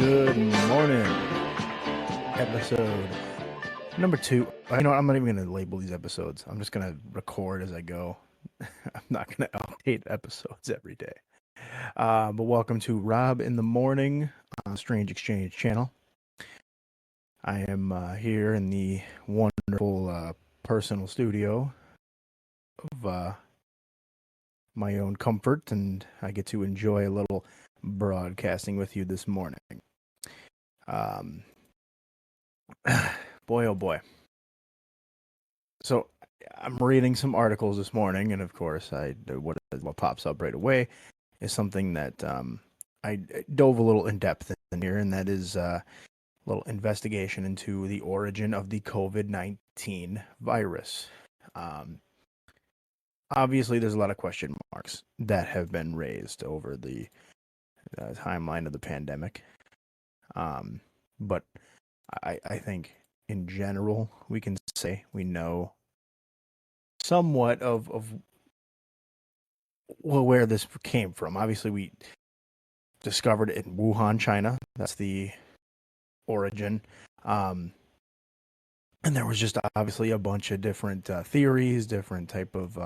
Good morning. Episode number 2. You know what? I'm not even going to label these episodes. I'm just going to record as I go. I'm not going to update episodes every day. But welcome to Rob in the Morning on Strange Exchange channel. I am here in the wonderful personal studio of my own comfort, and I get to enjoy a little broadcasting with you this morning. Um, boy, oh boy. So I'm reading some articles this morning, and of course, what pops up right away is something that I dove a little in depth in here, and that is a little investigation into the origin of the COVID-19 virus. Um, Obviously, there's a lot of question marks that have been raised over the timeline of the pandemic, but I think in general we can say we know somewhat of well, where this came from. Obviously, we discovered it in Wuhan, China. That's the origin. Um, and there was just obviously a bunch of different theories, different type of,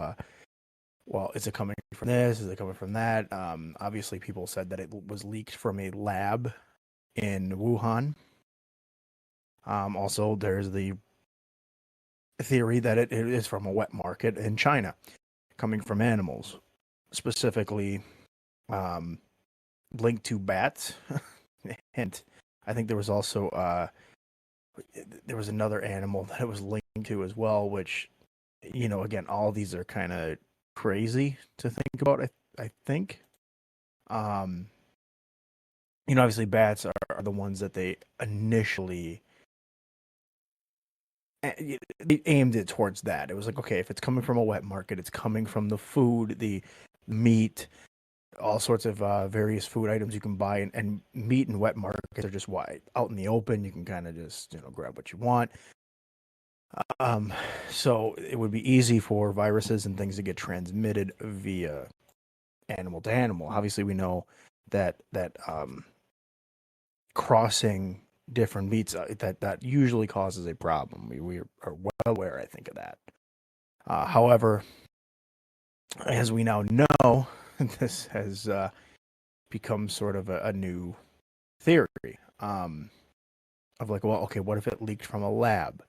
well, is it coming from this? Is it coming from that? Obviously, people said that it was leaked from a lab in Wuhan. Also, there's the theory that it is from a wet market in China, coming from animals, specifically um, linked to bats. And I think there was also there was another animal that it was linked to as well, which again, all these are kind of crazy to think about. I think, um, obviously bats are the ones that they initially they aimed it towards that. It was like, okay, if it's coming from a wet market, it's coming from the food, the meat, all sorts of various food items you can buy, and meat and wet markets are just wide out in the open. You can kind of just grab what you want. Um, so it would be easy for viruses and things to get transmitted via animal to animal. Obviously, we know that crossing different meats that usually causes a problem. We are well aware, I think, of that. However, as we now know, this has become sort of a new theory of like, well, okay, what if it leaked from a lab?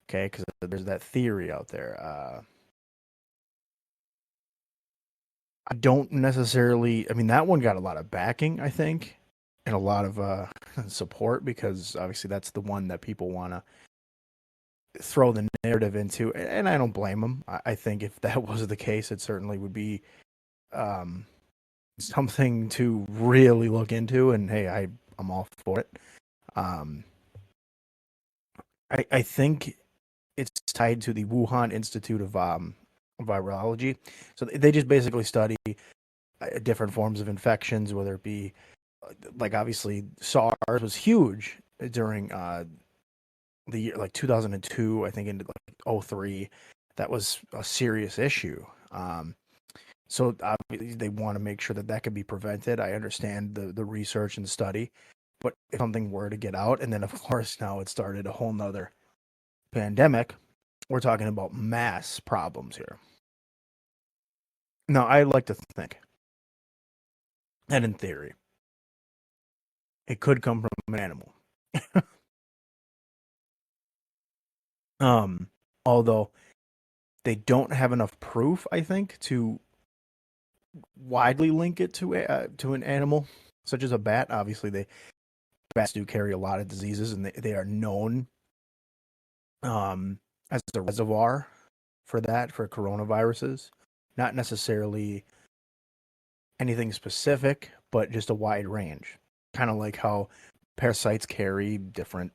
Okay, because there's that theory out there. I don't necessarily. I mean, that one got a lot of backing, I think, and a lot of support because obviously that's the one that people want to throw the narrative into, and I don't blame them. I think if that was the case, it certainly would be um, something to really look into. And hey, I'm all for it. Um, I think it's tied to the Wuhan Institute of Virology. So they just basically study different forms of infections, whether it be like obviously SARS was huge during the year like 2002, I think into like '03. That was a serious issue. So obviously they want to make sure that that could be prevented. I understand the research and study, but if something were to get out, and then of course now it started a whole nother pandemic, we're talking about mass problems here. Now I like to think, and in theory, it could come from an animal. um, Although they don't have enough proof, I think, to widely link it to an animal such as a bat. Obviously, bats do carry a lot of diseases, and they are known as a reservoir for coronaviruses. Not necessarily anything specific, but just a wide range. Kind of like how parasites carry different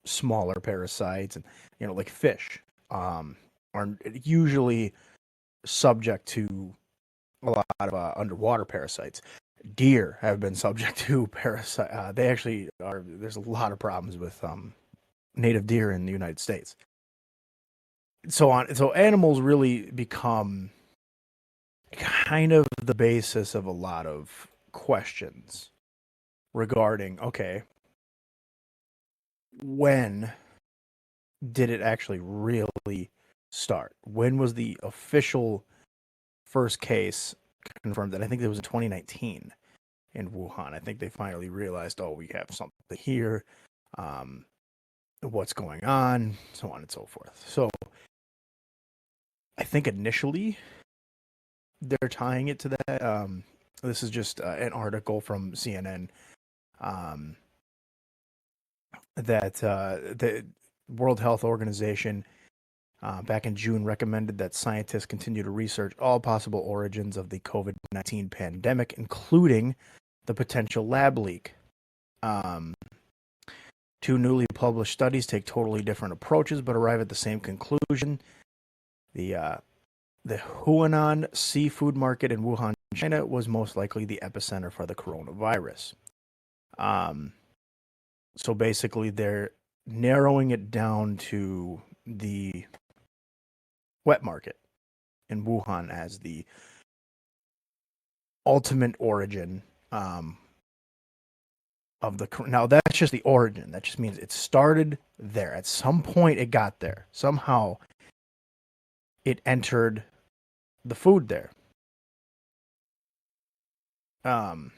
smaller parasites, and like fish are usually subject to a lot of underwater parasites. Deer have been subject to parasite. They actually are. There's a lot of problems with native deer in the United States. So on. So animals really become kind of the basis of a lot of questions regarding, okay, when did it actually really start? When was the official first case confirmed? And I think it was in 2019 in Wuhan. I think they finally realized, oh, we have something here. Um, what's going on, so on and so forth. So I think initially they're tying it to that. This is just an article from CNN um, that the World Health Organization back in June recommended that scientists continue to research all possible origins of the COVID-19 pandemic, including the potential lab leak. Um, Two newly published studies take totally different approaches but arrive at the same conclusion. The Huanan seafood market in Wuhan, China, was most likely the epicenter for the coronavirus. Um, so basically, they're narrowing it down to the wet market in Wuhan as the ultimate origin of the. Now, that's just the origin. That just means it started there. At some point, it got there. Somehow, it entered the food there. Um,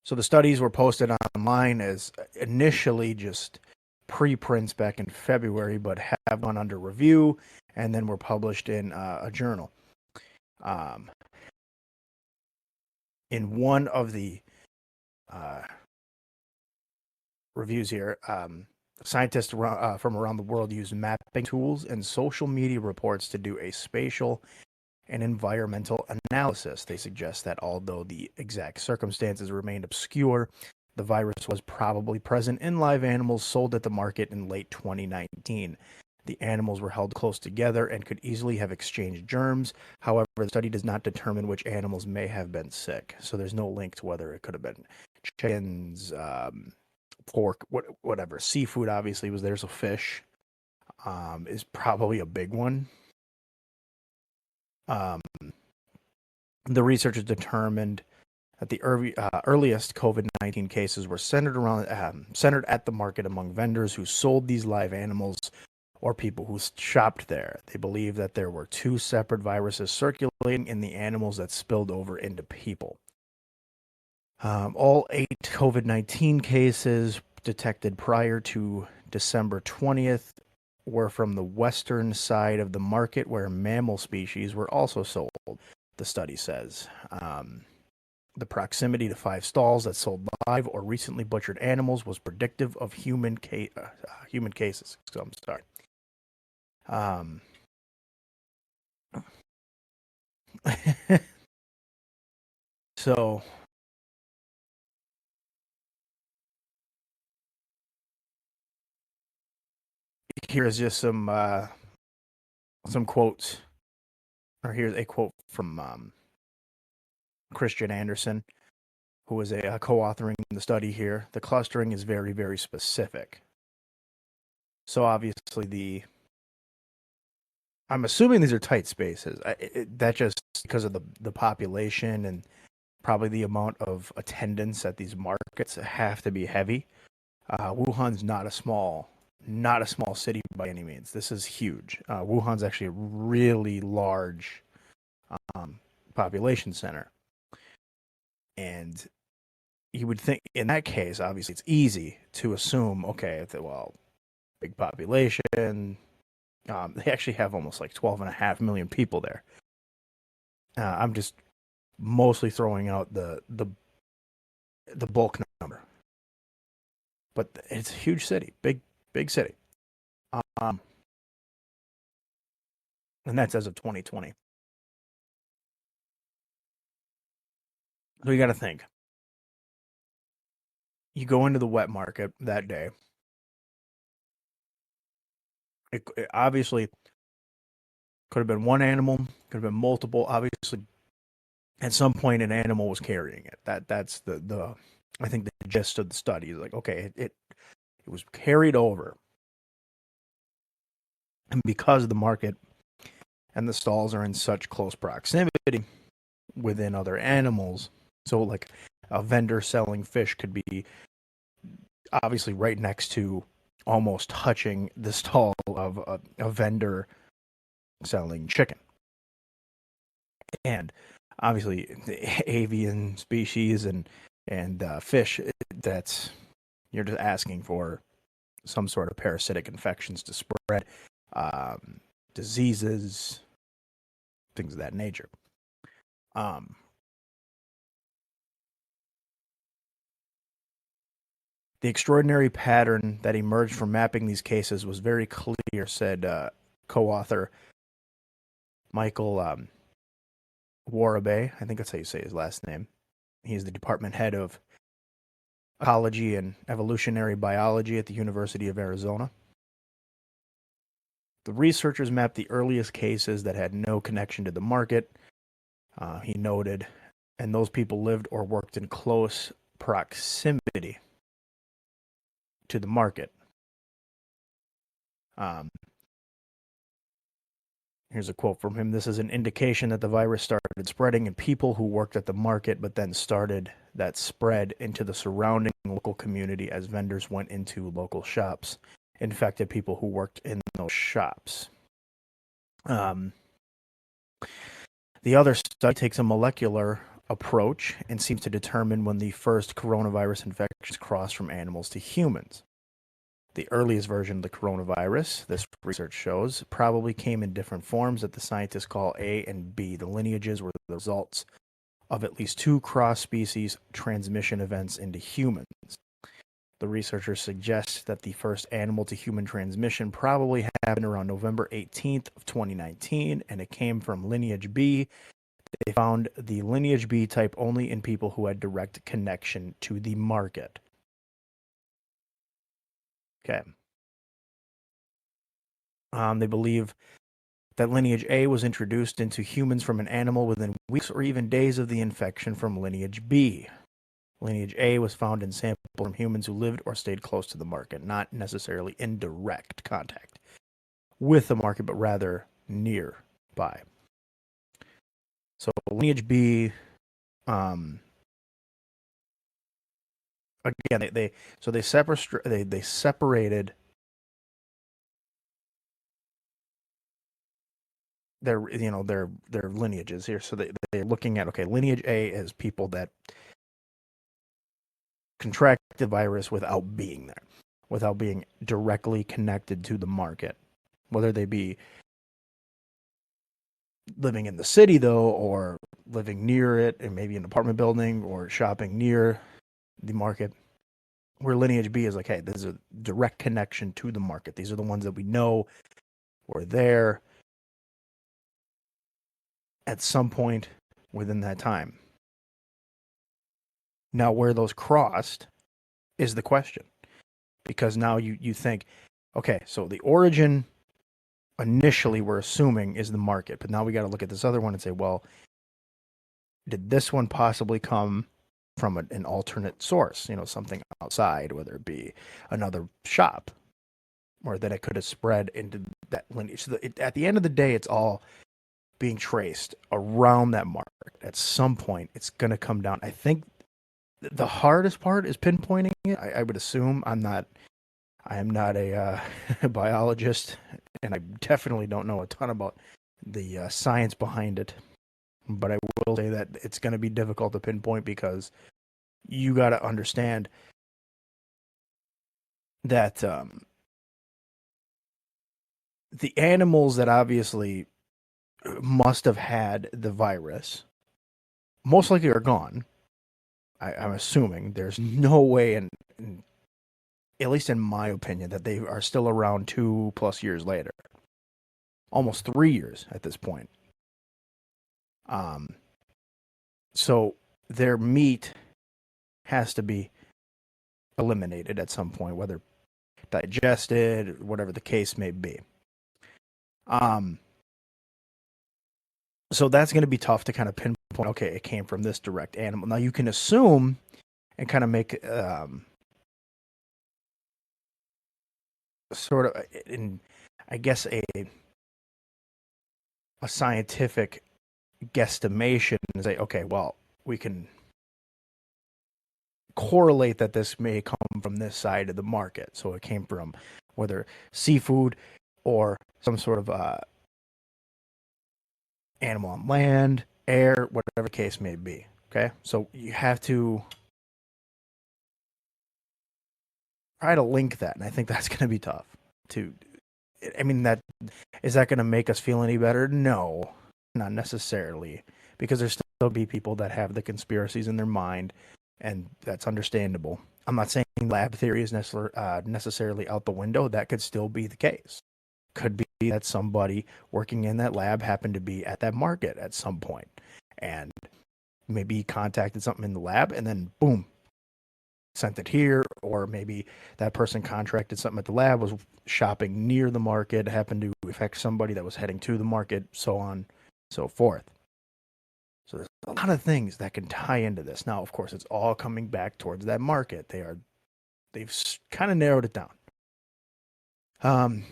So the studies were posted online as initially just preprints back in February, but have gone under review and then were published in a journal. Um, in one of the uh, reviews here, scientists from around the world use mapping tools and social media reports to do a spatial and environmental analysis. They suggest that although the exact circumstances remained obscure, the virus was probably present in live animals sold at the market in late 2019. The animals were held close together and could easily have exchanged germs. However, the study does not determine which animals may have been sick. So there's no link to whether it could have been chickens, pork, whatever. Seafood obviously was there, so fish is probably a big one. Um, the researchers determined that the earliest COVID-19 cases were centered at the market among vendors who sold these live animals or people who shopped there. They believe that there were two separate viruses circulating in the animals that spilled over into people. All 8 COVID-19 cases detected prior to December 20th were from the western side of the market where mammal species were also sold, the study says. The proximity to 5 stalls that sold live or recently butchered animals was predictive of human cases. So I'm sorry. So here's just some quotes, or here's a quote from Christian Anderson, who is a co-authoring the study here. The clustering is very, very specific. So obviously I'm assuming these are tight spaces. That just because of the population and probably the amount of attendance at these markets have to be heavy. Wuhan's not a small city by any means. This is huge. Wuhan's actually a really large population center, and you would think in that case, obviously, it's easy to assume, okay, well, big population. They actually have almost like 12.5 million people there. I'm just mostly throwing out the bulk number, but it's a huge city, big city, and that's as of 2020. So you got to think. You go into the wet market that day. It obviously could have been one animal, could have been multiple. Obviously, at some point, an animal was carrying it. That's the I think the gist of the study is like, okay, it was carried over, and because the market and the stalls are in such close proximity within other animals, so like a vendor selling fish could be obviously right next to, almost touching the stall of a vendor selling chicken. And obviously, the avian species and fish, that's, you're just asking for some sort of parasitic infections to spread, diseases, things of that nature. Um, the extraordinary pattern that emerged from mapping these cases was very clear, said co-author Michael Warabe. I think that's how you say his last name. He's the department head of ecology and evolutionary biology at the University of Arizona. The researchers mapped the earliest cases that had no connection to the market, he noted, and those people lived or worked in close proximity to the market. Um, Here's a quote from him. This is an indication that the virus started spreading in people who worked at the market, but then started that spread into the surrounding local community as vendors went into local shops, infected people who worked in those shops. The other study takes a molecular approach and seems to determine when the first coronavirus infections cross from animals to humans. The earliest version of the coronavirus, this research shows, probably came in different forms that the scientists call A and B. The lineages were the results of at least 2 cross-species transmission events into humans. The researchers suggest that the first animal-to-human transmission probably happened around November 18th of 2019, and it came from lineage B. They found the lineage B type only in people who had direct connection to the market. Okay. They believe that lineage A was introduced into humans from an animal within weeks or even days of the infection from lineage B. Lineage A was found in samples from humans who lived or stayed close to the market, not necessarily in direct contact with the market, but rather nearby. So lineage B, again, they separated their lineages here. So they're looking at, okay, lineage A is people that contract the virus without being there, without being directly connected to the market, whether they be living in the city though, or living near it, and maybe an apartment building or shopping near the market. Where lineage B is like, hey, there's a direct connection to the market. These are the ones that we know were there at some point within that time. Now, where those crossed is the question, because now you think, okay, so the origin initially we're assuming is the market, but now we got to look at this other one and say, well, did this one possibly come from an alternate source, something outside, whether it be another shop, or that it could have spread into that lineage? So at the end of the day, it's all being traced around that market. At some point, it's going to come down. I think the hardest part is pinpointing it. I would assume I am not a biologist, and I definitely don't know a ton about the science behind it. But I will say that it's going to be difficult to pinpoint, because you got to understand that the animals that obviously must have had the virus most likely are gone. I'm assuming there's no way, at least in my opinion, that they are still around 2+ years later, almost 3 years at this point. So their meat has to be eliminated at some point, whether digested, whatever the case may be. So that's going to be tough to kind of pinpoint, okay, it came from this direct animal. Now you can assume and kind of make sort of, I guess, a scientific guesstimation and say, okay, well, we can correlate that this may come from this side of the market. So it came from whether seafood or some sort of animal on land, air, whatever the case may be. Okay, so you have to try to link that, and I think that's going to be tough. To, I mean, that is that going to make us feel any better? No, not necessarily, because there's still be people that have the conspiracies in their mind, and that's understandable. I'm not saying lab theory is necessarily out the window. That could still be the case. Could be that somebody working in that lab happened to be at that market at some point, and maybe contacted something in the lab, and then boom, sent it here, or maybe that person contracted something at the lab, was shopping near the market, happened to affect somebody that was heading to the market, so on, so forth. So there's a lot of things that can tie into this. Now, of course, it's all coming back towards that market. They've kind of narrowed it down. Um,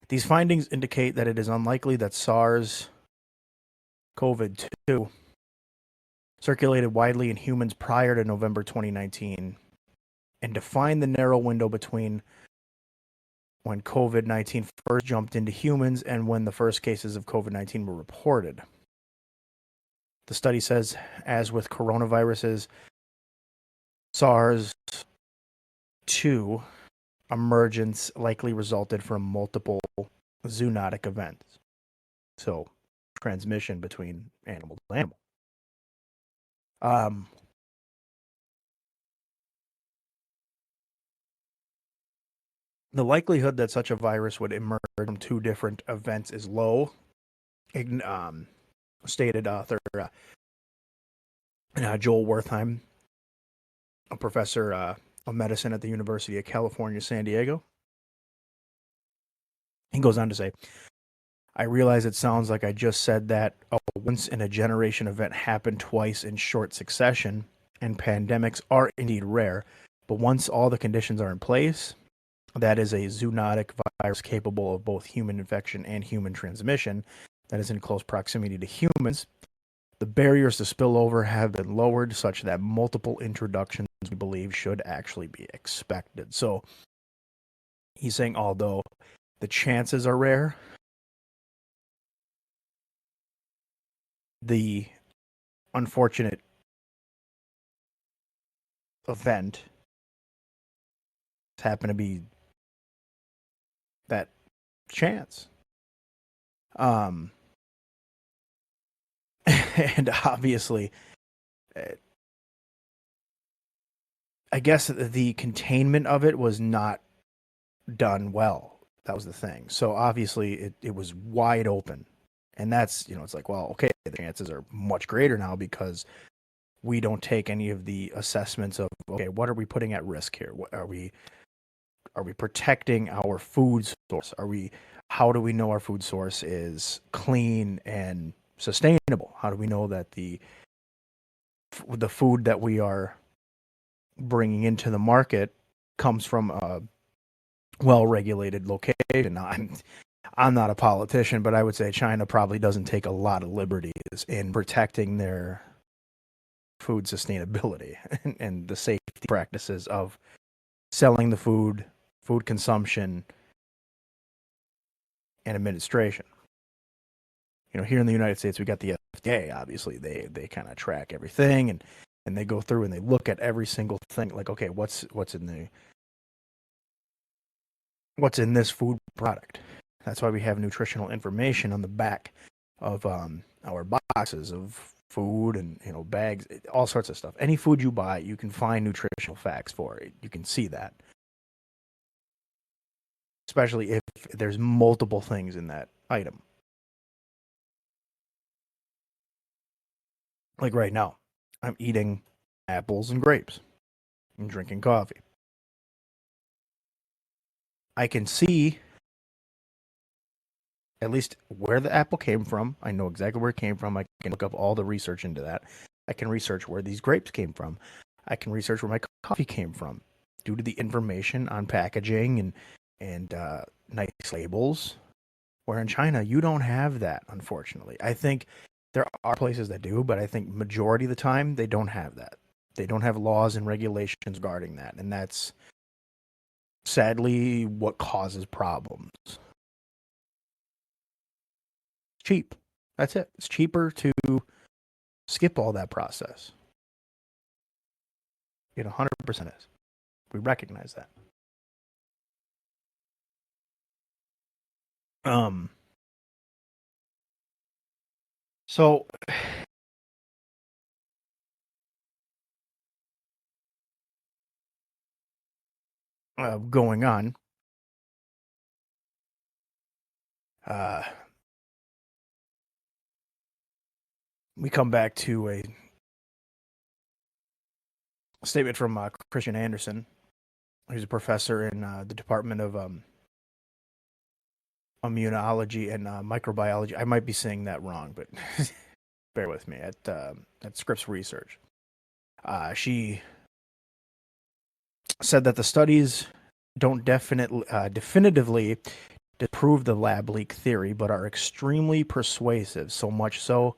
these findings indicate that it is unlikely that SARS CoV 2 circulated widely in humans prior to November 2019 and define the narrow window between when COVID-19 first jumped into humans and when the first cases of COVID-19 were reported. The study says, as with coronaviruses, SARS 2 emergence likely resulted from multiple zoonotic events. So, transmission between animal to animal. The likelihood that such a virus would emerge from two different events is low, stated author Joel Wertheim, a professor of medicine at the University of California, San Diego. He goes on to say, I realize it sounds like I just said that a once in a generation event happened twice in short succession, and pandemics are indeed rare, but once all the conditions are in place, that is a zoonotic virus capable of both human infection and human transmission that is in close proximity to humans. The barriers to spillover have been lowered such that multiple introductions, we believe, should actually be expected. So he's saying, although the chances are rare, the unfortunate event happened to be that chance. And obviously, I guess the containment of it was not done well. That was the thing. So obviously, it was wide open. And that's, it's like, well, okay, the chances are much greater now because we don't take any of the assessments of, okay, what are we putting at risk here? What are we protecting our food source? How do we know our food source is clean and sustainable? How do we know that the food that we are bringing into the market comes from a well-regulated location? Now, I'm not a politician, but I would say China probably doesn't take a lot of liberties in protecting their food sustainability and the safety practices of selling the food consumption, and administration. Here in the United States, we got the FDA. Obviously, they kind of track everything and they go through and they look at every single thing. Like, okay, what's in this food product? That's why we have nutritional information on the back of our boxes of food and bags, all sorts of stuff. Any food you buy, you can find nutritional facts for it. You can see that, especially if there's multiple things in that item. Like right now, I'm eating apples and grapes. I'm drinking coffee. I can see at least where the apple came from. I know exactly where it came from. I can look up all the research into that. I can research where these grapes came from. I can research where my coffee came from due to the information on packaging and nice labels. Where in China, you don't have that, unfortunately. I think there are places that do, but I think majority of the time they don't have that. They don't have laws and regulations regarding that, and that's sadly what causes problems. Cheap. That's it. It's cheaper to skip all that process. It 100% is. We recognize that. Um. So going on. Uh, we come back to a statement from Christian Anderson, who's a professor in the Department of Immunology and Microbiology. I might be saying that wrong, but bear with me. At Scripps Research, she said that the studies don't definitively disprove the lab leak theory, but are extremely persuasive. So much so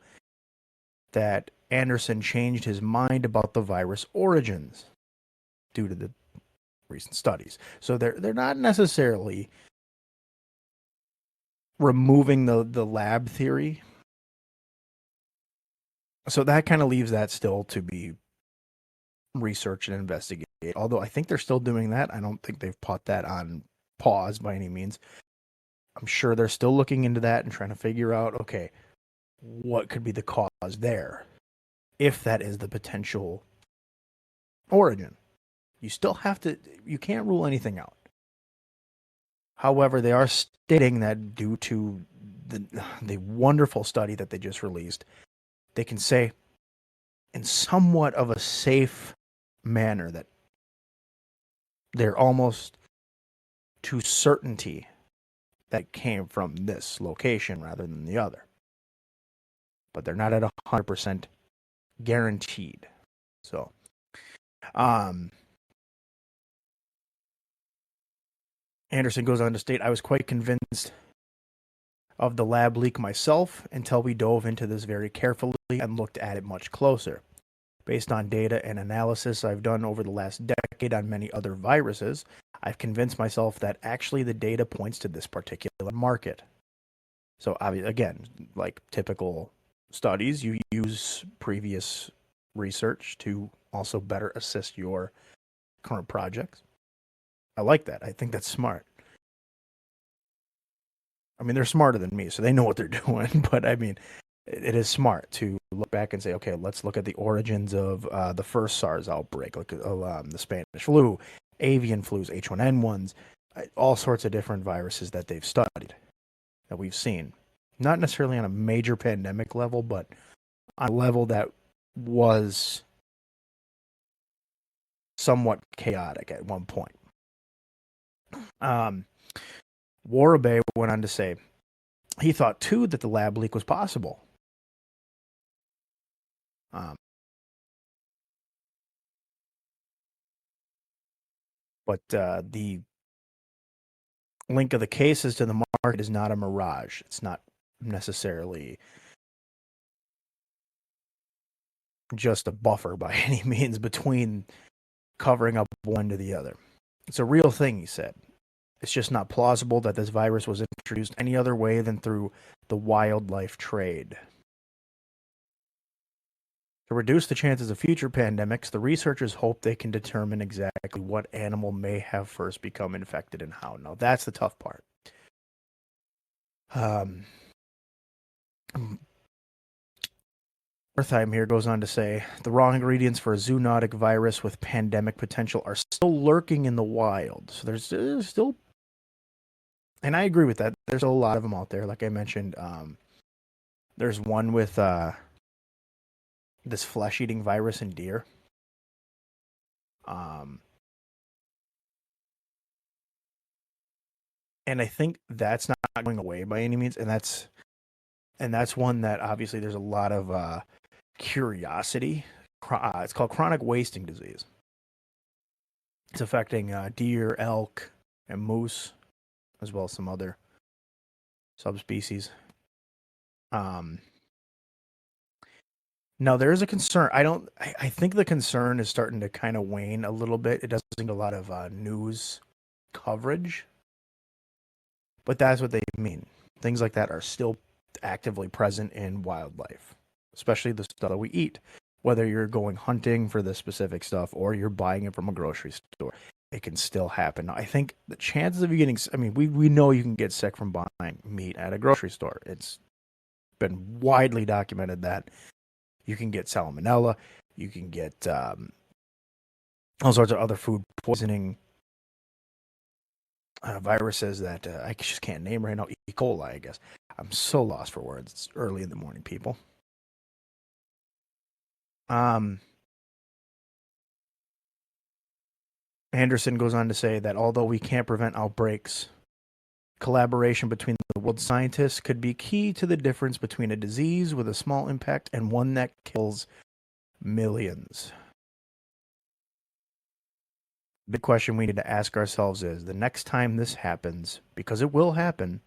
that Anderson changed his mind about the virus origins due to the recent studies. So they're not necessarily removing the lab theory. So that kind of leaves that still to be researched and investigated. Although I think they're still doing that. I don't think they've put that on pause by any means. I'm sure they're still looking into that and trying to figure out, okay, what could be the cause there, if that is the potential origin. You still have to, you can't rule anything out. However, they are stating that due to the wonderful study that they just released, they can say in somewhat of a safe manner that they're almost to certainty that it came from this location rather than the other. But they're not at 100% guaranteed. So, Anderson goes on to state, I was quite convinced of the lab leak myself until we dove into this very carefully and looked at it much closer. Based on data and analysis I've done over the last decade on many other viruses, I've convinced myself that actually the data points to this particular market. So again, like typical studies, you use previous research to also better assist your current projects. I like that. I think that's smart. I mean, they're smarter than me, so they know what they're doing. But I mean, it is smart to look back and say, okay, let's look at the origins of the first SARS outbreak, like the Spanish flu, avian flus, H1N1s, all sorts of different viruses that they've studied, that we've seen. Not necessarily on a major pandemic level, but on a level that was somewhat chaotic at one point. Warabay went on to say he thought too that the lab leak was possible. But the link of the cases to the market is not a mirage. It's not necessarily just a buffer by any means between covering up one to the other. It's a real thing, he said. It's just not plausible that this virus was introduced any other way than through the wildlife trade. To reduce the chances of future pandemics, the researchers hope they can determine exactly what animal may have first become infected and how. Now, that's the tough part. Wertheim here goes on to say, the raw ingredients for a zoonotic virus with pandemic potential are still lurking in the wild. So there's still, and I agree with that, there's a lot of them out there. Like I mentioned, there's one with this flesh-eating virus in deer. And I think that's not going away by any means, and that's one that obviously there's a lot of curiosity. It's called chronic wasting disease. It's affecting deer, elk, and moose, as well as some other subspecies. Now there is a concern. I think the concern is starting to kind of wane a little bit. It doesn't get a lot of news coverage, but that's what they mean. Things like that are still actively present in wildlife, especially the stuff that we eat. Whether you're going hunting for this specific stuff or you're buying it from a grocery store, it can still happen. I think the chances of you getting, I mean, we know you can get sick from buying meat at a grocery store. It's been widely documented that you can get salmonella, you can get all sorts of other food poisoning viruses that I just can't name right now. E. coli, I guess. I'm so lost for words. It's early in the morning, people. Anderson goes on to say that although we can't prevent outbreaks, collaboration between the world scientists could be key to the difference between a disease with a small impact and one that kills millions. The question we need to ask ourselves is the next time this happens, because it will happen,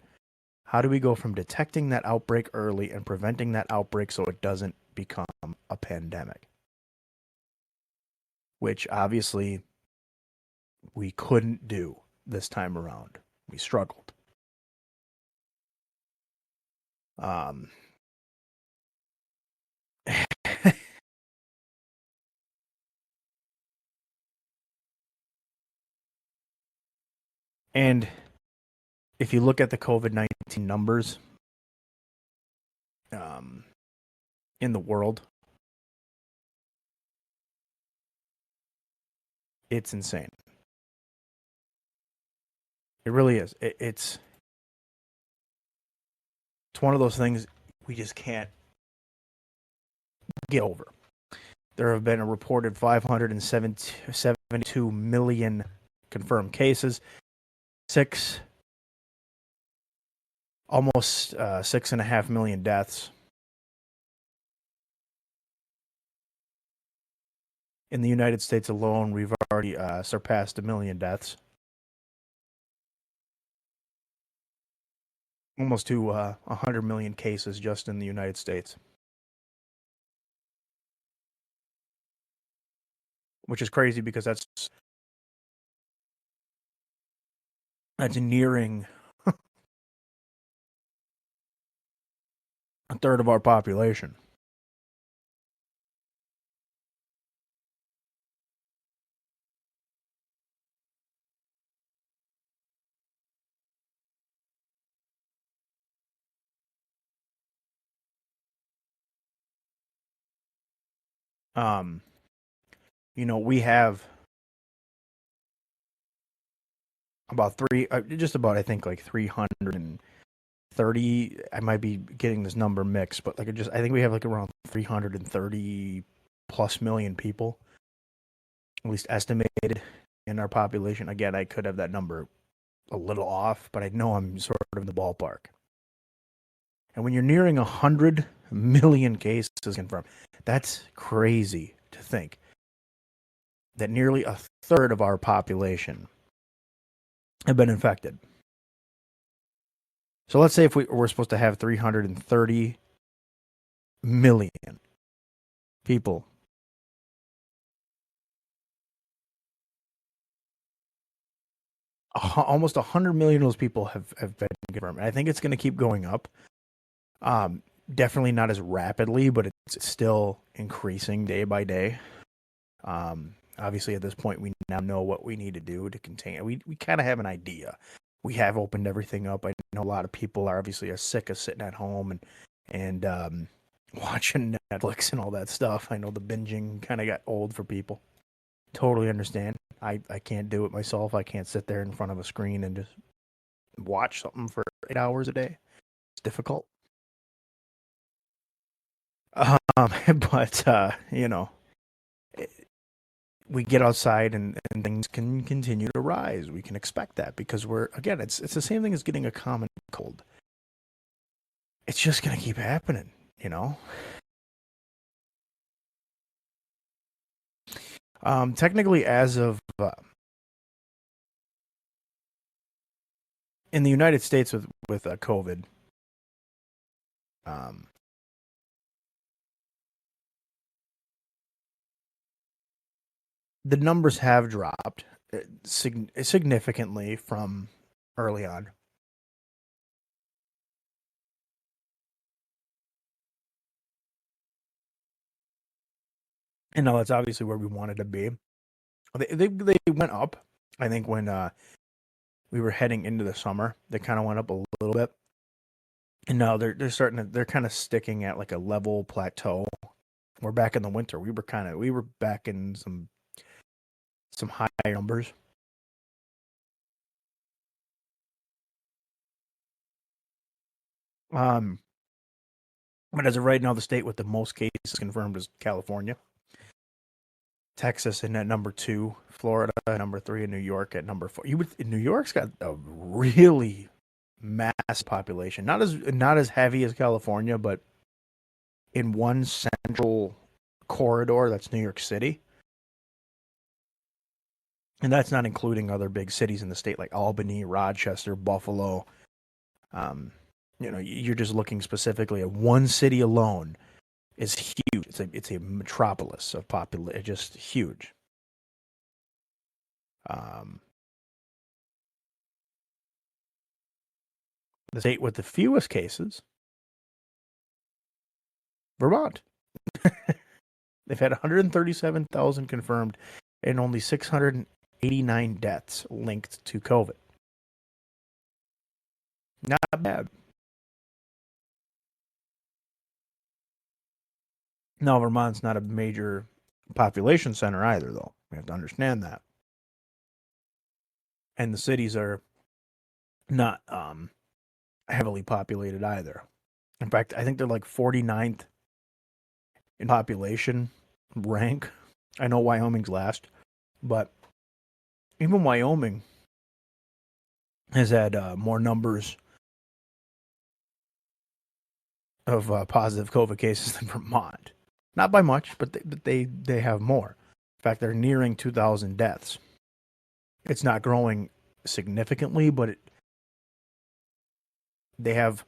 how do we go from detecting that outbreak early and preventing that outbreak so it doesn't become a pandemic? Which obviously we couldn't do this time around. We struggled. And if you look at the COVID-19 numbers in the world, it's insane. It really is. It's one of those things we just can't get over. There have been a reported 572 million confirmed cases, almost 6.5 million deaths. In the United States alone, we've already surpassed 1 million deaths. Almost to 100 million cases just in the United States. Which is crazy because that's nearing a third of our population. We have about I think like 330. I might be getting this number mixed, but I think we have like around 330 plus million people, at least estimated in our population. Again, I could have that number a little off, but I know I'm sort of in the ballpark. And when you're nearing 100 million cases confirmed, that's crazy to think that nearly a third of our population have been infected. So let's say if we're supposed to have 330 million people, almost 100 million of those people have been confirmed. And I think it's going to keep going up. Definitely not as rapidly, but it's still increasing day by day. Obviously, at this point, we now know what we need to do to contain it. We kind of have an idea. We have opened everything up. I know a lot of people are sick of sitting at home and watching Netflix and all that stuff. I know the binging kind of got old for people. Totally understand. I can't do it myself. I can't sit there in front of a screen and just watch something for 8 hours a day. It's difficult. But we get outside and things can continue to rise. We can expect that because it's the same thing as getting a common cold. It's just gonna keep happening, Technically, as of in the United States with COVID, Um, the numbers have dropped significantly from early on. And now that's obviously where we wanted to be. They went up. I think when we were heading into the summer, they kind of went up a little bit, and now they're starting to they're kind of sticking at like a level plateau. We're back in the winter. We were back in some high numbers. Um, but as of right now, the state with the most cases confirmed is California. Texas in at number two, Florida number three, and New York at number four. New York's got a really mass population, not as heavy as California, but in one central corridor, that's New York City, and that's not including other big cities in the state like Albany, Rochester, Buffalo. Um, you're just looking specifically at one city alone is huge. It's a metropolis of population, just huge. Um, the state with the fewest cases, Vermont. They've had 137,000 confirmed and only 689 deaths linked to COVID. Not bad. No, Vermont's not a major population center either, though. We have to understand that. And the cities are not heavily populated either. In fact, I think they're like 49th in population rank. I know Wyoming's last, but even Wyoming has had more numbers of positive COVID cases than Vermont. Not by much, but they have more. In fact, they're nearing 2,000 deaths. It's not growing significantly, but they have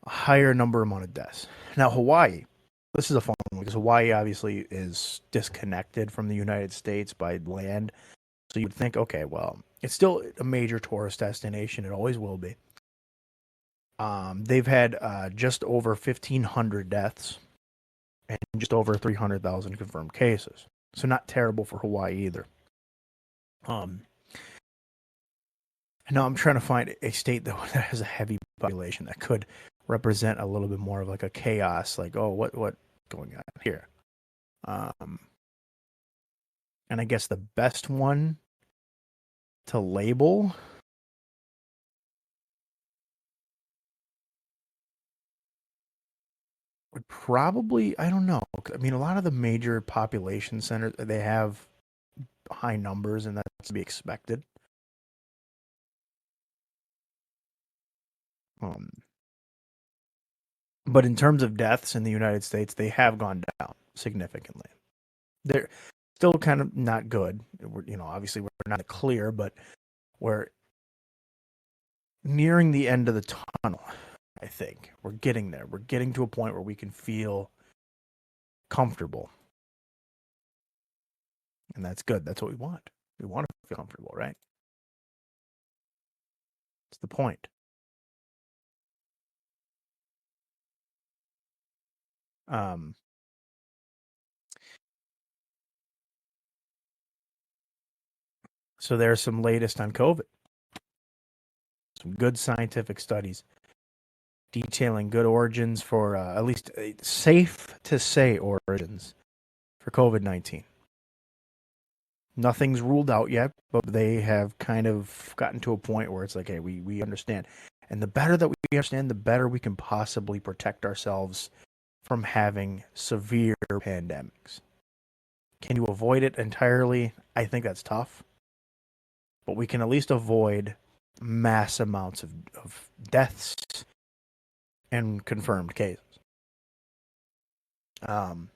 a higher number amount of deaths. Now, Hawaii, this is a fun one because Hawaii obviously is disconnected from the United States by land. So you'd think, okay, well, it's still a major tourist destination. It always will be. They've had just over 1,500 deaths and just over 300,000 confirmed cases. So not terrible for Hawaii either. Um, now I'm trying to find a state that has a heavy population that could represent a little bit more of like a chaos, like, oh, what going on here? Um, and I guess the best one to label would probably, I don't know. I mean, a lot of the major population centers, they have high numbers, and that's to be expected. Um, but in terms of deaths in the United States, they have gone down significantly. They're still kind of not good. Obviously we're not clear, but we're nearing the end of the tunnel. I think we're getting there. We're getting to a point where we can feel comfortable, and that's good. That's what we want. We want to feel comfortable, right? It's the point. Um, so there's some latest on COVID. Some good scientific studies detailing good origins for at least safe to say origins for COVID-19. Nothing's ruled out yet, but they have kind of gotten to a point where it's like, hey, we understand. And the better that we understand, the better we can possibly protect ourselves from having severe pandemics. Can you avoid it entirely? I think that's tough. But we can at least avoid mass amounts of deaths and confirmed cases. Um,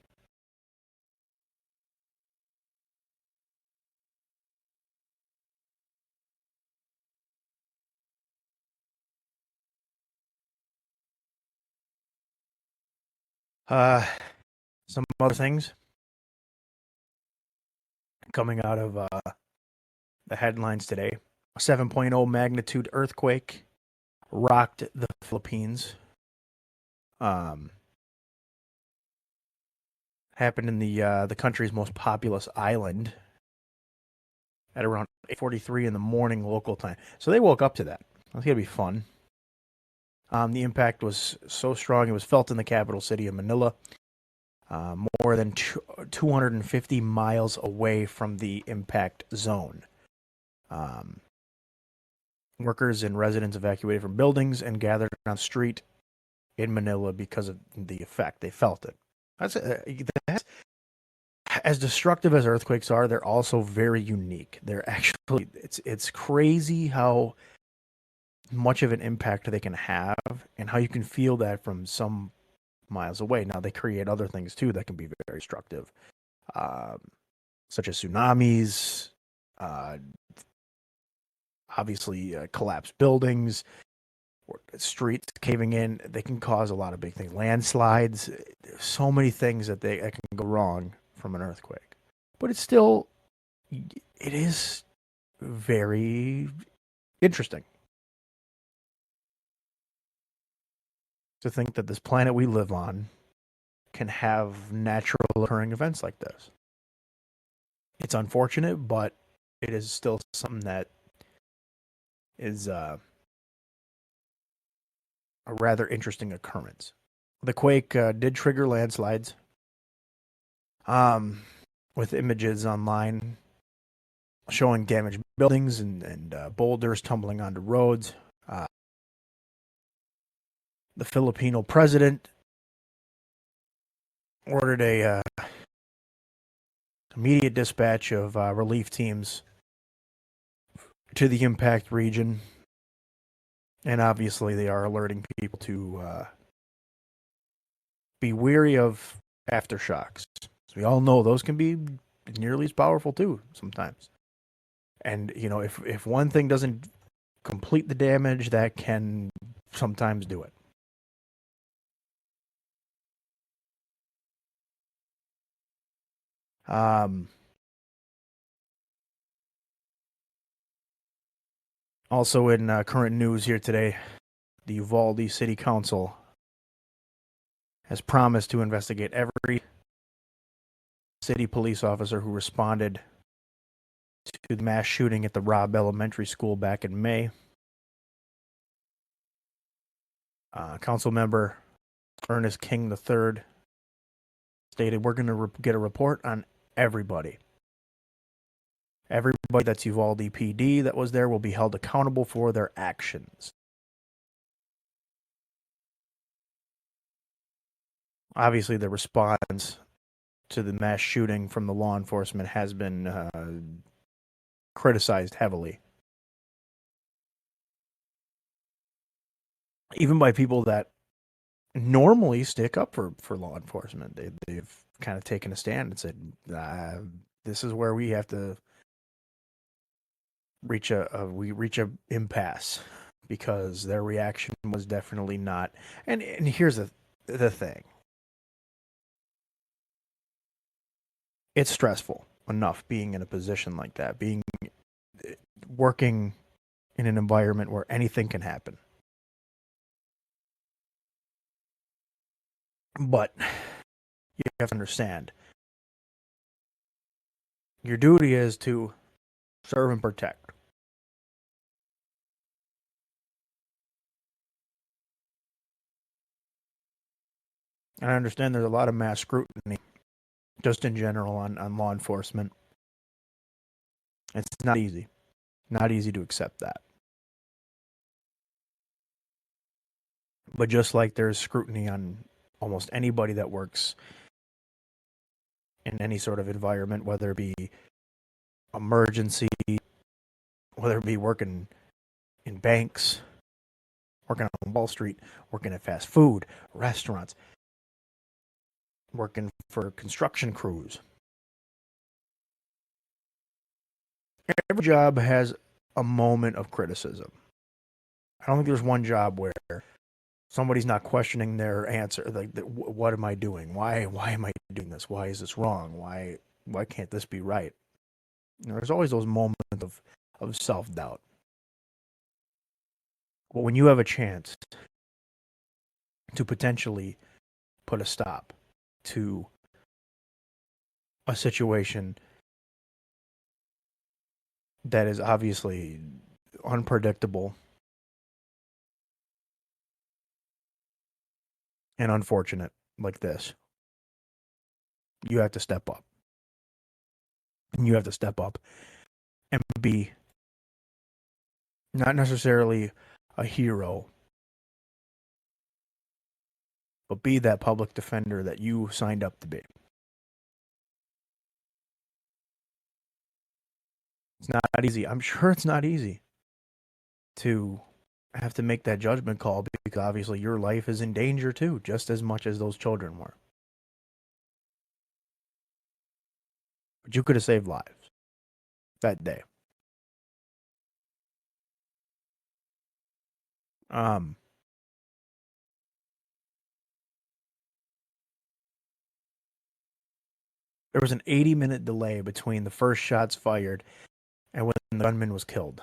Uh, some other things coming out of the headlines today. A 7.0 magnitude earthquake rocked the Philippines. Um, happened in the country's most populous island at around 8:43 in the morning local time. So they woke up to that. That's gonna be fun. The impact was so strong it was felt in the capital city of Manila, more than 250 miles away from the impact zone. Um, Workers and residents evacuated from buildings and gathered on the street in Manila because of the effect. They felt it. That's as destructive as earthquakes are. They're also very unique. They're actually it's crazy how much of an impact they can have and how you can feel that from some miles away. Now they create other things too that can be very destructive, um, such as tsunamis, uh, obviously collapsed buildings, or streets caving in. They can cause a lot of big things, landslides. There's so many things that can go wrong from an earthquake, but it is very interesting to think that this planet we live on can have natural occurring events like this. It's unfortunate, but it is still something that is a rather interesting occurrence. The quake did trigger landslides, um, with images online showing damaged buildings and boulders tumbling onto roads. Uh, the Filipino president ordered a immediate dispatch of relief teams to the impact region, and obviously they are alerting people to be wary of aftershocks. So we all know those can be nearly as powerful too sometimes. And you know, if one thing doesn't complete the damage, that can sometimes do it. Um, Also in current news here today, the Uvalde City Council has promised to investigate every city police officer who responded to the mass shooting at the Robb Elementary School back in May. Council member Ernest King III stated, "We're going to get a report on everybody. Everybody that's Uvalde PD that was there will be held accountable for their actions." Obviously, the response to the mass shooting from the law enforcement has been criticized heavily, even by people that normally stick up for law enforcement. They've kind of taken a stand and said, "This is where we have to reach a impasse," because their reaction was definitely not. And here's the thing: it's stressful enough being in a position like that, being working in an environment where anything can happen. But you have to understand, your duty is to serve and protect. And I understand there's a lot of mass scrutiny just in general on law enforcement. It's not easy. Not easy to accept that. But just like there's scrutiny on almost anybody that works in any sort of environment, whether it be emergency, whether it be working in banks, working on Wall Street, working at fast food, restaurants, working for construction crews. Every job has a moment of criticism. I don't think there's one job where Somebody's not questioning their answer. Like, what am I doing? Why am I doing this? Why is this wrong? Why can't this be right? There's always those moments of self doubt. But when you have a chance to potentially put a stop to a situation that is obviously unpredictable and unfortunate like this, you have to step up. And you have to step up and be not necessarily a hero, but be that public defender that you signed up to be. It's not easy. I'm sure it's not easy to have to make that judgment call because obviously your life is in danger too, just as much as those children were. But you could have saved lives that day. Um, there was an 80-minute delay between the first shots fired and when the gunman was killed.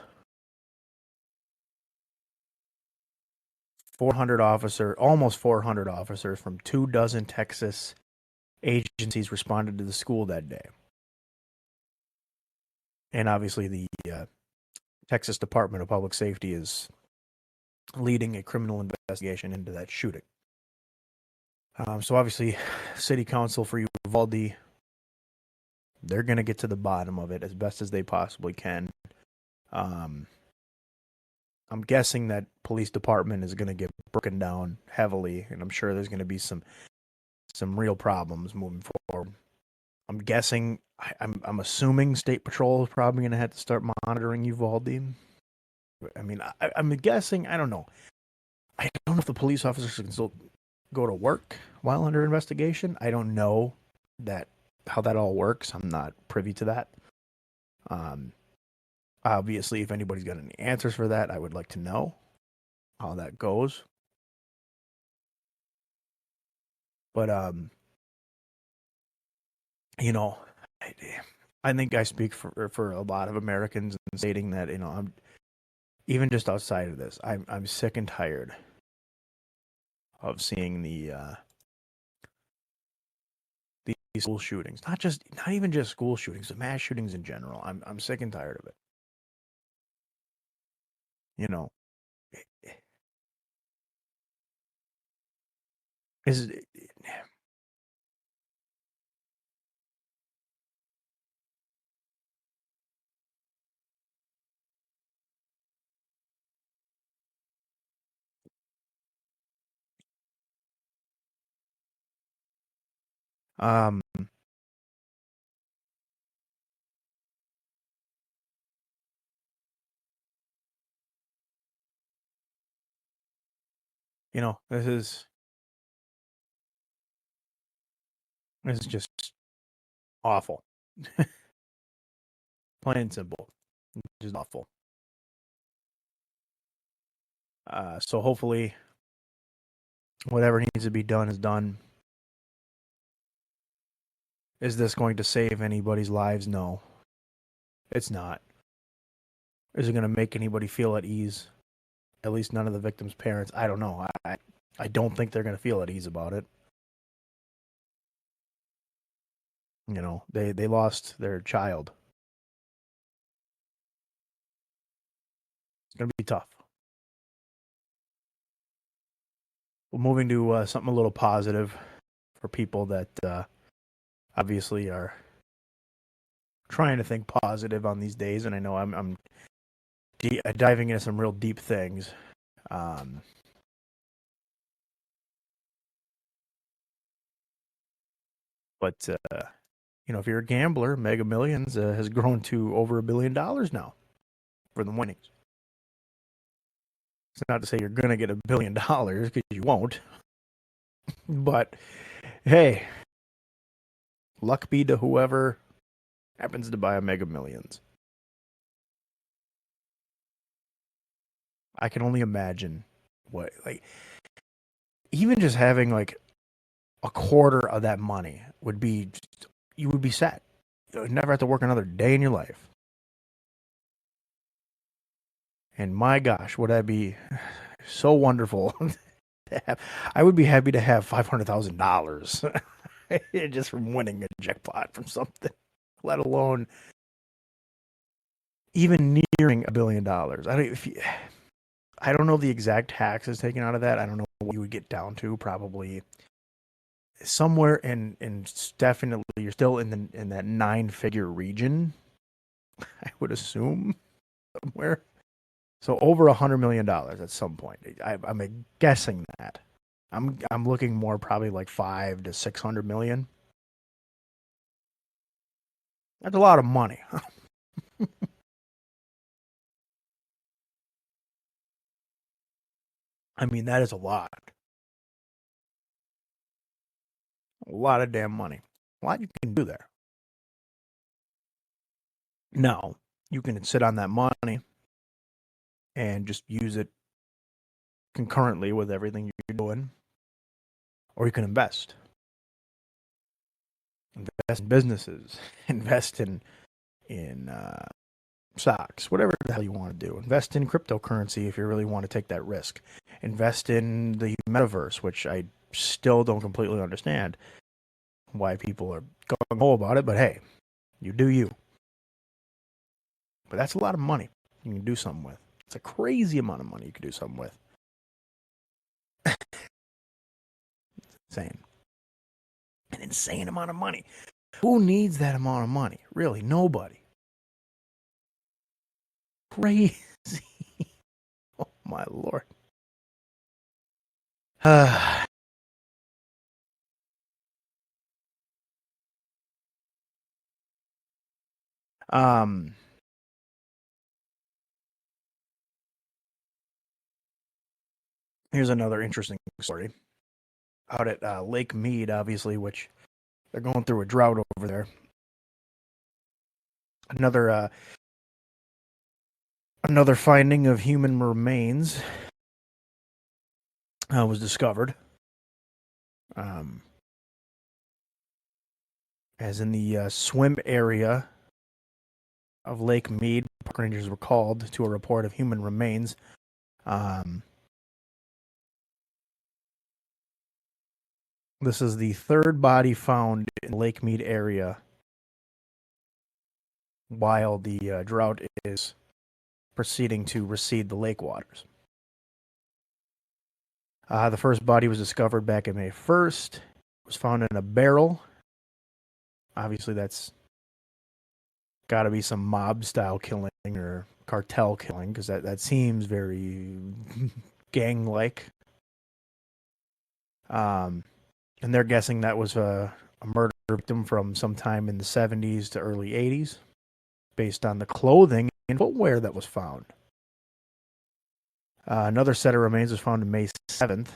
almost 400 officers from 24 Texas agencies responded to the school that day. And obviously the Texas Department of Public Safety is leading a criminal investigation into that shooting. So obviously, City Council for Uvalde, they're going to get to the bottom of it as best as they possibly can. I'm guessing that police department is going to get broken down heavily, and I'm sure there's going to be some real problems moving forward. I'm guessing, I'm assuming State Patrol is probably going to have to start monitoring Uvalde. I mean, I'm guessing, I don't know. I don't know if the police officers can still go to work while under investigation. I don't know how that all works. I'm not privy to that. Obviously, if anybody's got any answers for that, I would like to know how that goes. But you know, I think I speak for a lot of Americans in stating that, you know, I'm even just outside of this, I'm sick and tired of seeing these school shootings. Not even just school shootings, but mass shootings in general. I'm sick and tired of it. You know, is um you know, this is just awful. Plain and simple. Just awful. So hopefully whatever needs to be done is done. Is this going to save anybody's lives? No. It's not. Is it going to make anybody feel at ease? At least none of the victims' parents. I don't know. I don't think they're going to feel at ease about it. You know, they lost their child. It's going to be tough. Well, moving to something a little positive for people that obviously are trying to think positive on these days, and I know I'm diving into some real deep things. But you know, if you're a gambler, Mega Millions has grown to over $1 billion now for the winnings. It's not to say you're going to get $1 billion because you won't. But hey, luck be to whoever happens to buy a Mega Millions. I can only imagine what, like, even just having like a quarter of that money would be, you would be set. You would never have to work another day in your life. And my gosh, would that be so wonderful to have? I would be happy to have $500,000 just from winning a jackpot from something, let alone even nearing $1 billion. I don't know the exact taxes taken out of that. I don't know what you would get down to. Probably somewhere in definitely you're still in that 9-figure region. I would assume somewhere. So over $100 million at some point. I'm guessing that. I'm looking more probably like 5 to 600 million. That's a lot of money. I mean, that is a lot of damn money. A lot you can do there. Now you can sit on that money and just use it concurrently with everything you're doing, or you can invest in businesses, invest in stocks, whatever the hell you want to do. Invest in cryptocurrency if you really want to take that risk. Invest in the metaverse, which I still don't completely understand why people are gung ho about it, but hey, you do you. But that's a lot of money you can do something with. It's a crazy amount of money you can do something with. Insane. An insane amount of money. Who needs that amount of money? Really, nobody. Crazy. Oh my lord. um Here's another interesting story out at Lake Mead, obviously, which they're going through a drought over there. Another another finding of human remains was discovered. Um, as in the swim area of Lake Mead, park rangers were called to a report of human remains. This is the third body found in the Lake Mead area while the drought is proceeding to recede the lake waters. The first body was discovered back in May 1st. It was found in a barrel. Obviously, that's got to be some mob style killing or cartel killing because that seems very gang like. And they're guessing that was a murder victim from sometime in the 70s to early 80s based on the clothing and footwear that was found. Another set of remains was found on May 7th.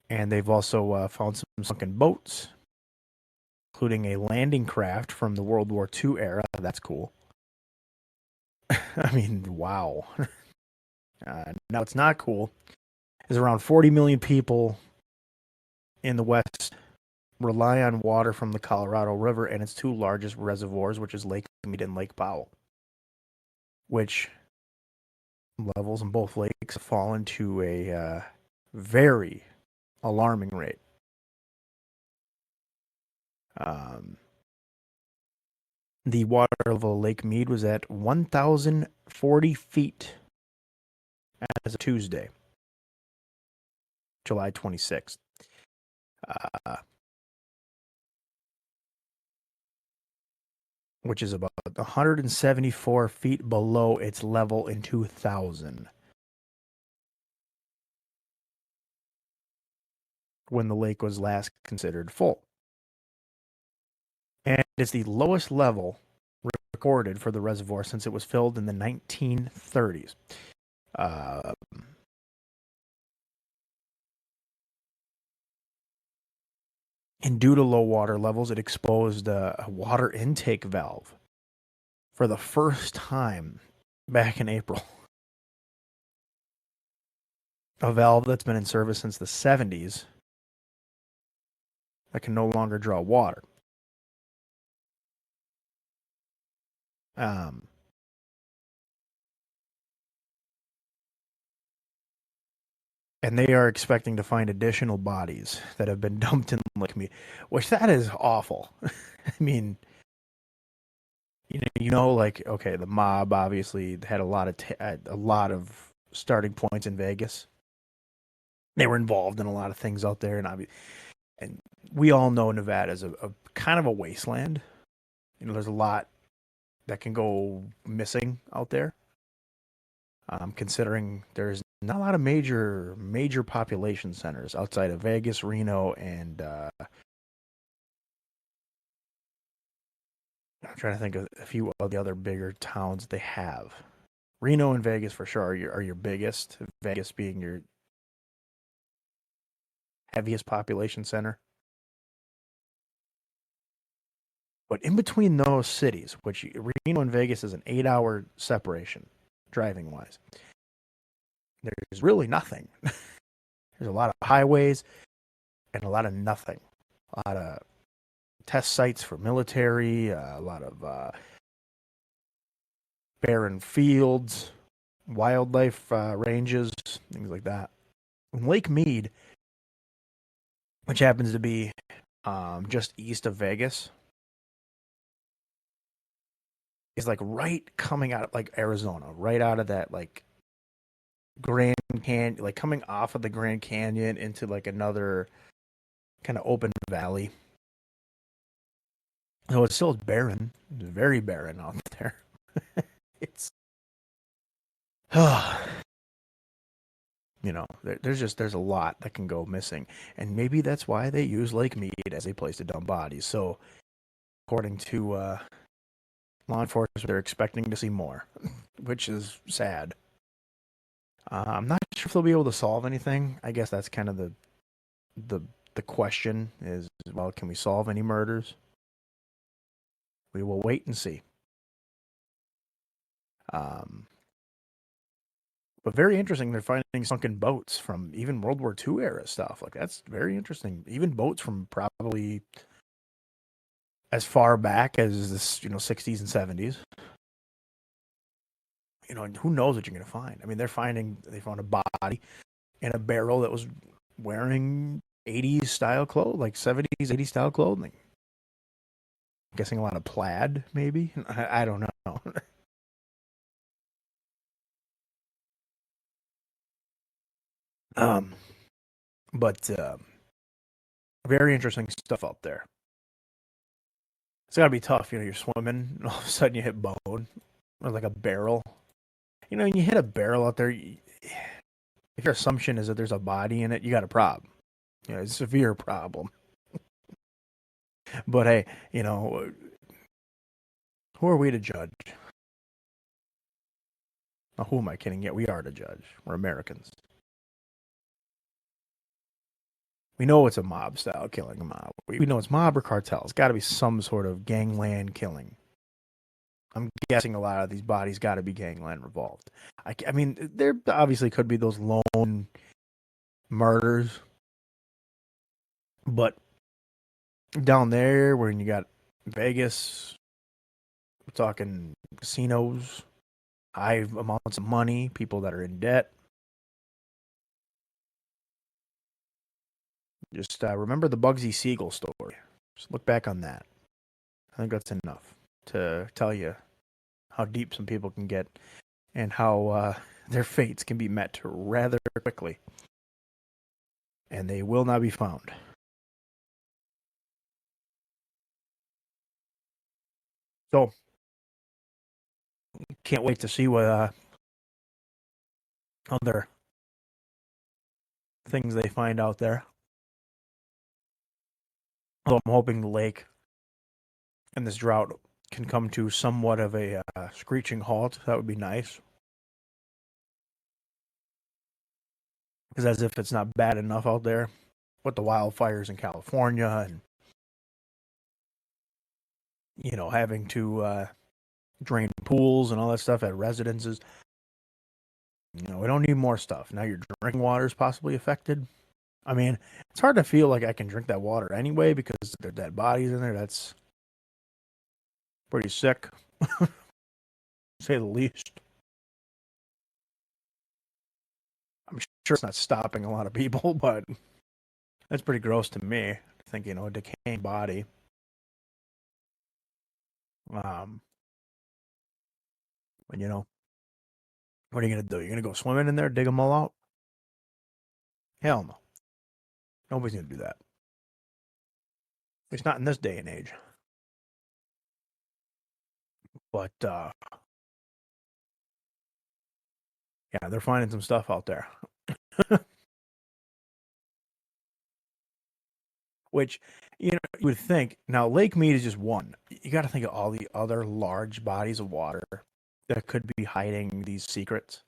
And they've also found some sunken boats, including a landing craft from the World War II era. That's cool. I mean, wow. Now, it's not cool. There's around 40 million people in the West rely on water from the Colorado River and its two largest reservoirs, which is Lake Mead and Lake Powell, which levels in both lakes have fallen to a very alarming rate. The water level of Lake Mead was at 1,040 feet as of Tuesday, July 26th. Which is about 174 feet below its level in 2000, when the lake was last considered full. And it's the lowest level recorded for the reservoir since it was filled in the 1930s. And due to low water levels, it exposed a water intake valve for the first time back in April. a valve that's been in service since the 70s that can no longer draw water. Um, and they are expecting to find additional bodies that have been dumped in Lake Mead, which that is awful. I mean, like okay, the mob obviously had a lot of starting points in Vegas. They were involved in a lot of things out there, and we all know Nevada is a kind of a wasteland. There's a lot that can go missing out there. Considering there's not a lot of major population centers outside of Vegas, Reno, and I'm trying to think of a few of the other bigger towns they have. Reno and Vegas for sure are your biggest. Vegas being your heaviest population center. But in between those cities, which Reno and Vegas is an 8-hour separation, driving wise, there's really nothing. There's a lot of highways and a lot of nothing. A lot of test sites for military, a lot of barren fields, wildlife ranges, things like that. Lake Mead, which happens to be just east of Vegas, is like right coming out of like Arizona, right out of that like Grand Canyon, like coming off of the Grand Canyon into like another kind of open valley. So it's still barren. It's very barren out there. It's there's a lot that can go missing, and maybe that's why they use Lake Mead as a place to dump bodies. So, according to law enforcement, they're expecting to see more, which is sad. I'm not sure if they'll be able to solve anything. I guess that's kind of the the question is, well, can we solve any murders? We will wait and see. Um, but very interesting. They're finding sunken boats from even World War II era stuff. Like that's very interesting. Even boats from probably as far back as this, 60s and 70s. Who knows what you're going to find? I mean, they found a body in a barrel that was wearing 80s style clothes, like 70s, 80s style clothing. I'm guessing a lot of plaid, maybe. I don't know. um, but very interesting stuff out there. It's got to be tough. You're swimming, and all of a sudden you hit bone or like a barrel. When you hit a barrel out there, if your assumption is that there's a body in it, you got a problem. It's a severe problem. But hey, who are we to judge? Now, who am I kidding? Yet we are to judge. We're Americans. We know it's a mob style killing. A mob. We know it's mob or cartel. It's got to be some sort of gangland killing. I'm guessing a lot of these bodies got to be gangland involved. I mean, there obviously could be those lone murders, but down there where you got Vegas, we're talking casinos, high amounts of money, people that are in debt. Just remember the Bugsy Siegel story. Just look back on that. I think that's enough to tell you how deep some people can get and how their fates can be met rather quickly. And they will not be found. So, can't wait to see what other things they find out there. Although I'm hoping the lake and this drought can come to somewhat of a screeching halt. That would be nice. Because as if it's not bad enough out there with the wildfires in California and having to drain pools and all that stuff at residences. We don't need more stuff. Now your drinking water is possibly affected. I mean, it's hard to feel like I can drink that water anyway because there are dead bodies in there. That's pretty sick, to say the least. I'm sure it's not stopping a lot of people, but that's pretty gross to me. To think, a decaying body. Um, and what are you gonna do? You're gonna go swimming in there, dig them all out? Hell no. Nobody's gonna do that. At least not in this day and age. But yeah, they're finding some stuff out there. Which, you would think now Lake Mead is just one. You got to think of all the other large bodies of water that could be hiding these secrets.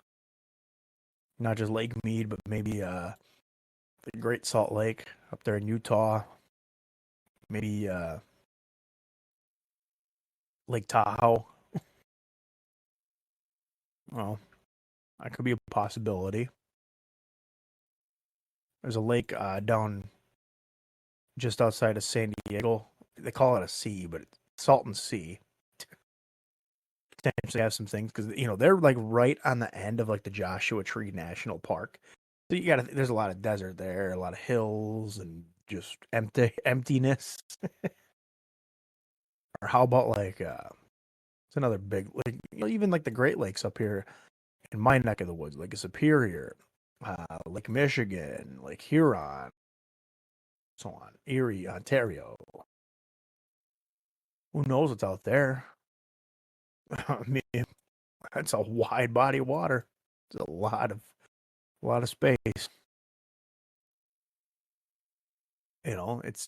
Not just Lake Mead, but maybe the Great Salt Lake up there in Utah. Maybe Lake Tahoe. Well, that could be a possibility. There's a lake down just outside of San Diego. They call it a sea, but it's Salton Sea. Potentially have some things because they're like right on the end of like the Joshua Tree National Park. So there's a lot of desert there, a lot of hills, and just emptiness. Or how about like it's another big like even like the Great Lakes up here in my neck of the woods, Lake Superior, Lake Michigan, Lake Huron, so on, Erie, Ontario. Who knows what's out there? I mean, that's a wide body of water. It's a lot of space. It's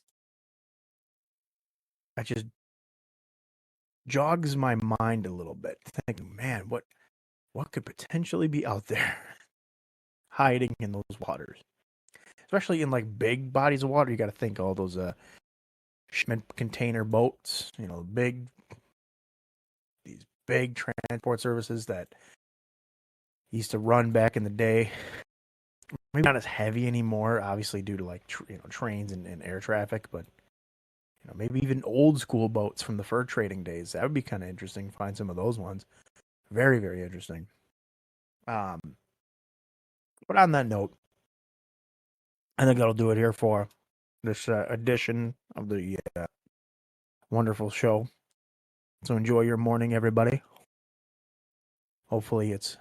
I just jogs my mind a little bit, thinking, man, what could potentially be out there hiding in those waters, especially in like big bodies of water. You got to think all those shipment container boats, these big transport services that used to run back in the day. Maybe not as heavy anymore, obviously due to like trains and air traffic, but maybe even old school boats from the fur trading days. That would be kind of interesting. Find some of those ones. Very, very interesting. Um, but on that note, I think that'll do it here for this edition of the wonderful show. So enjoy your morning, everybody. Hopefully, it's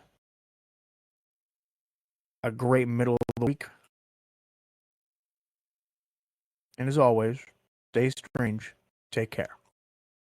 a great middle of the week. And as always, stay strange. Take care.